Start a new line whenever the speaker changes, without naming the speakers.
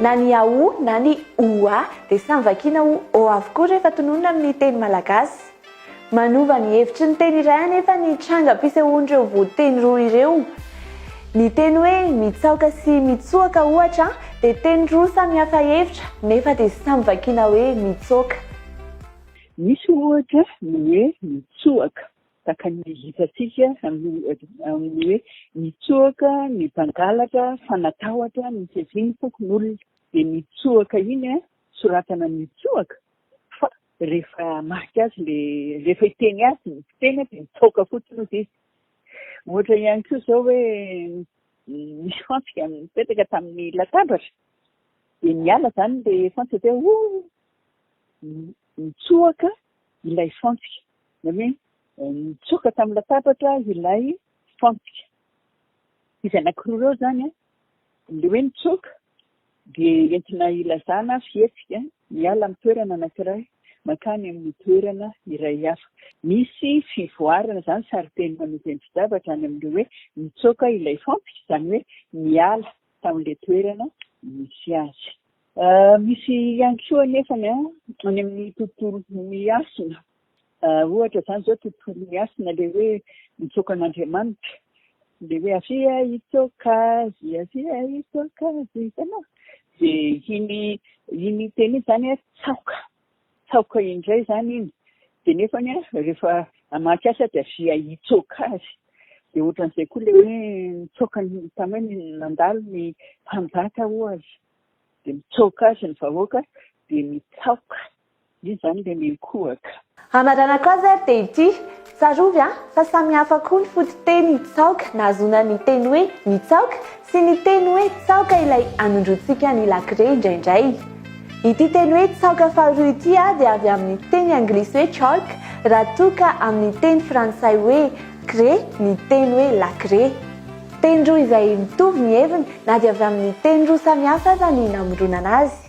na ny ao na ny oa dia samy vakiana ho o avokoa rehefa tononona amin'ny teny malagasy. Manova ny hevitry ny teny iray anefa ny trangam-pisehoan'ireo voateny roa ireo. Ny teny hoe mitsaoka sy mitsoaka ohatra dia teny roa samy hafa hevitra nefa dia samy vakiana hoe mitsoaka.
Misy ohatra ny hoe mitsoaka taka ny hitantsika amin'ny hoe mitsoaka ny mpangalatra fanatahotra ny fiaviany fokon'olona dia mitsoaka iny soratana mitsoaka fa rehefa marika azy rehefa hiteny azy ny fiteny dia mitsoaka fotsiny izy. Ohatra ihany koa izao hoe misy fantsika mipetraka tamin'ny latabatra dia miala zany dia fantsika hoe mitsoaka ilay fantsika na hoe mitsoaka tamin'ny latabatra ilay fantsika. Izy anankiroa ireo zany ilay hoe mitsoaka dia entina ilazana fihetsika miala amin'ny toerana anankiray mankany amin'ny toerana iray hafa. Misy fivoarana zany sariteny manoveny fidavatra any amin'ilay hoe mitsoaka ilay fantsika izany hoe miala tamin'ilay toerana misy azy. Misy ihany koa anefany any amin'ny tontolo miasina. Ohatra zany zao tontolo miasina ilay hoe mitsoaka an'Andriamanitra ilay hoe avia hitsoaka azy hitanao dia iny teny zany tsaoka indray zany iny dia nefany rehefa hamaky asa dia avia hitsoaka azy. Dia ohatran'izay koa ilay hoe mitsoaka tamin'ny nandalo ny mpanjaka ohatra dia mitsoaka azy ny vahoaka dia mitsaoka. Iny zany ilay mikohaka.
Hamarana koa aza dia ity tsarovy fa samy hafa koa ny foto-teny mitsaoka nahazoana ny teny hoe mitsaoka sy ny teny hoe tsaoka ilay anondrontsika ny lakre indraindray. Ity teny hoe tsaoka faharoa ity dia avy amin'ny teny anglisy hoe chalk raha toa ka amin'ny teny frantsay hoe cré ny teny hoe lacré. Teny roa izay mitovy ny heviny na dia avy amin'ny teny roa samy hafa aza ny namoronana azy.